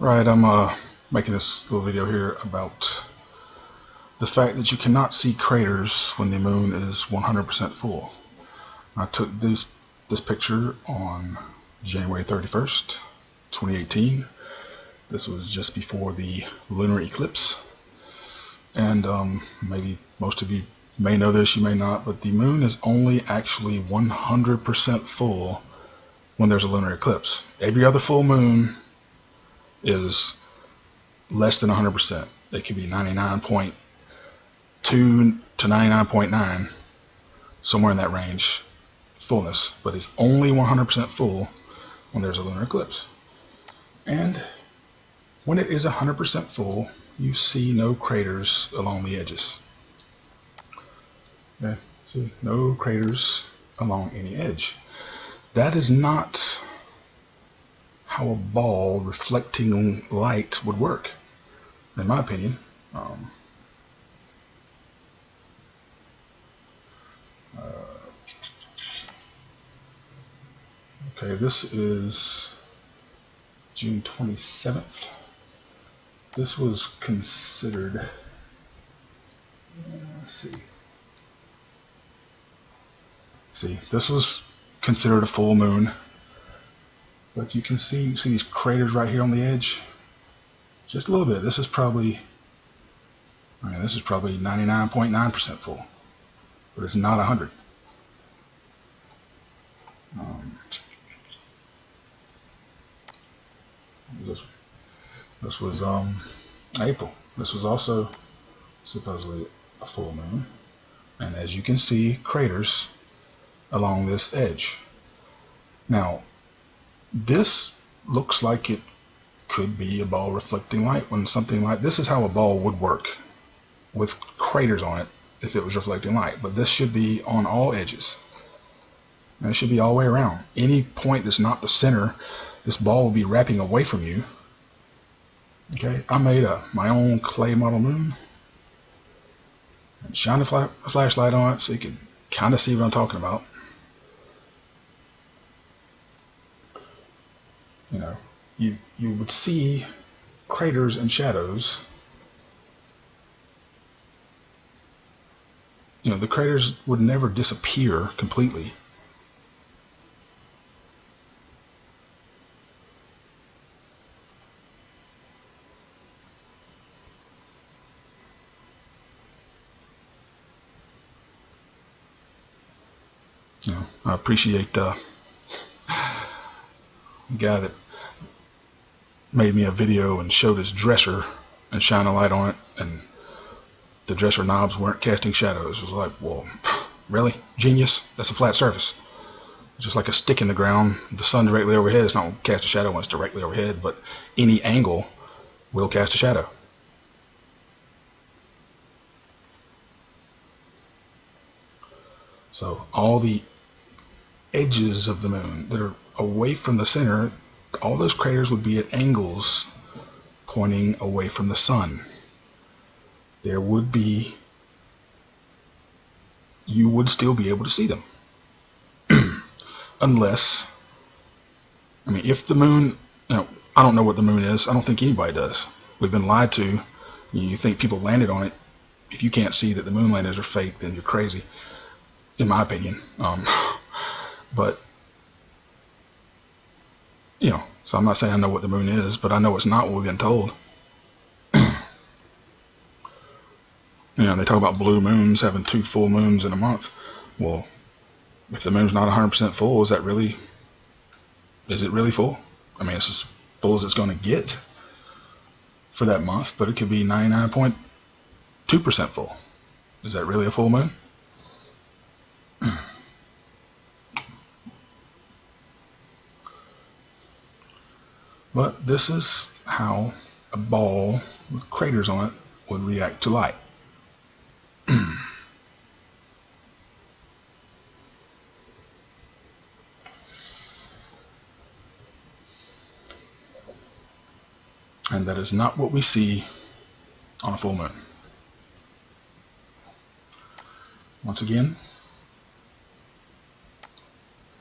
Right, I'm making this little video here about the fact that you cannot see craters when the moon is 100% full. I took this picture on January 31st, 2018. This was just before the lunar eclipse. And maybe most of you may know this, you may not, but the moon is only actually 100% full when there's a lunar eclipse. Every other full moon is less than 100%. It could be 99.2 to 99.9, somewhere in that range, fullness, but it's only 100% full when there's a lunar eclipse. And when it is 100% full, you see no craters along the edges. Okay, see, no craters along any edge. That is not how a ball reflecting light would work, in my opinion. Okay, this is June 27th. This was considered, let's see, this was considered a full moon, but you can see these craters right here on the edge, just a little bit. This is probably, this is probably 99.9% full, but it's not 100. This was April. This was also supposedly a full moon, and as you can see, craters along this edge. Now, this looks like it could be a ball reflecting light. When something like this is how a ball would work, with craters on it if it was reflecting light, but this should be on all edges, and it should be all the way around. Any point that's not the center, this ball will be wrapping away from you. Okay, I made my own clay model moon and shined a flashlight on it so you can kind of see what I'm talking about. You would see craters and shadows. The craters would never disappear completely. I appreciate the guy that made me a video and showed his dresser and shined a light on it, and the dresser knobs weren't casting shadows. It was like, well, really? Genius? That's a flat surface. Just like a stick in the ground, the sun directly overhead is not going to cast a shadow when it's directly overhead, but any angle will cast a shadow. So all the edges of the moon that are away from the center, all those craters would be at angles pointing away from the sun. There would be, you would still be able to see them. Unless, if the moon, I don't know what the moon is. I don't think anybody does. We've been lied to. You think people landed on it. If you can't see that the moon landings are fake, then you're crazy, in my opinion. But so I'm not saying I know what the moon is, but I know it's not what we've been told. They talk about blue moons having 2 full moons in a month. Well, if the moon's not 100% full, is it really full? It's as full as it's going to get for that month, but it could be 99.2% full. Is that really a full moon? But this is how a ball with craters on it would react to light. And that is not what we see on a full moon. Once again,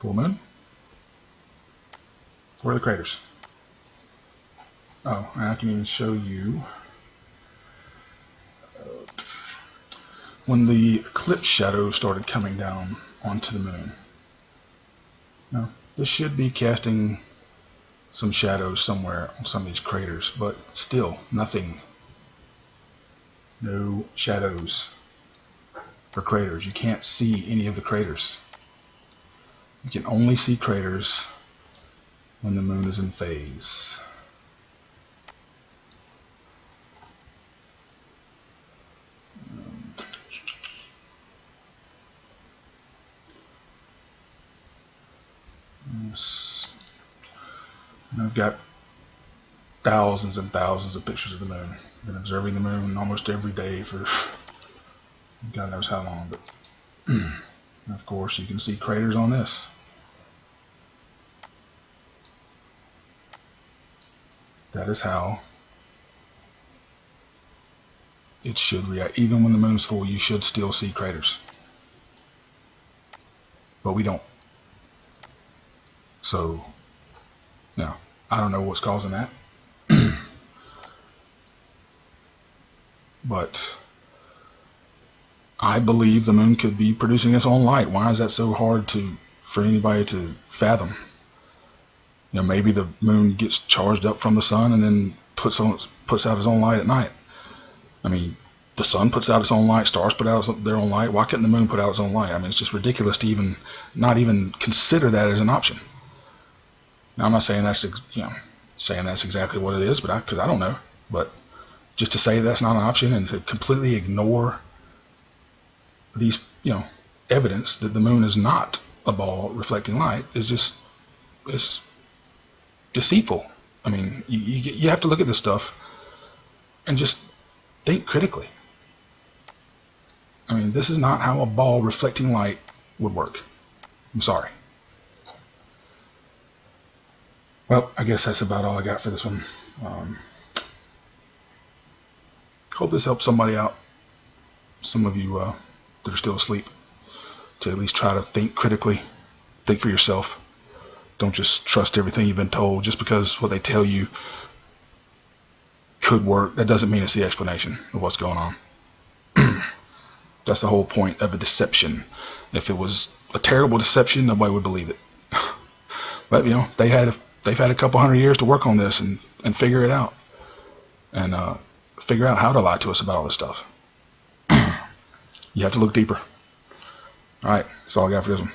full moon. Where are the craters? Oh, and I can even show you when the eclipse shadow started coming down onto the moon. Now, this should be casting some shadows somewhere on some of these craters, but still nothing. No shadows for craters. You can't see any of the craters. You can only see craters when the moon is in phase. I've got thousands and thousands of pictures of the moon. I've been observing the moon almost every day for God knows how long. But of course, you can see craters on this. That is how it should react. Even when the moon's full, you should still see craters. But we don't. So, now, I don't know what's causing that. But I believe the moon could be producing its own light. Why is that so hard for anybody to fathom? You know, maybe the moon gets charged up from the sun and then puts out its own light at night. I mean, the sun puts out its own light, stars put out their own light. Why couldn't the moon put out its own light? I mean, it's just ridiculous to not even consider that as an option. Now, I'm not saying that's exactly what it is, but because I don't know. But just to say that's not an option and to completely ignore these, evidence that the moon is not a ball reflecting light it's deceitful. I mean, you have to look at this stuff and just think critically. I mean, this is not how a ball reflecting light would work. I'm sorry. Well, I guess that's about all I got for this one. Hope this helps somebody out. Some of you that are still asleep, to at least try to think critically, think for yourself. Don't just trust everything you've been told. Just because what they tell you could work, that doesn't mean it's the explanation of what's going on. That's the whole point of a deception. If it was a terrible deception, nobody would believe it. But they've had a couple hundred years to work on this and figure it out, and figure out how to lie to us about all this stuff. You have to look deeper. All right, that's all I got for this one.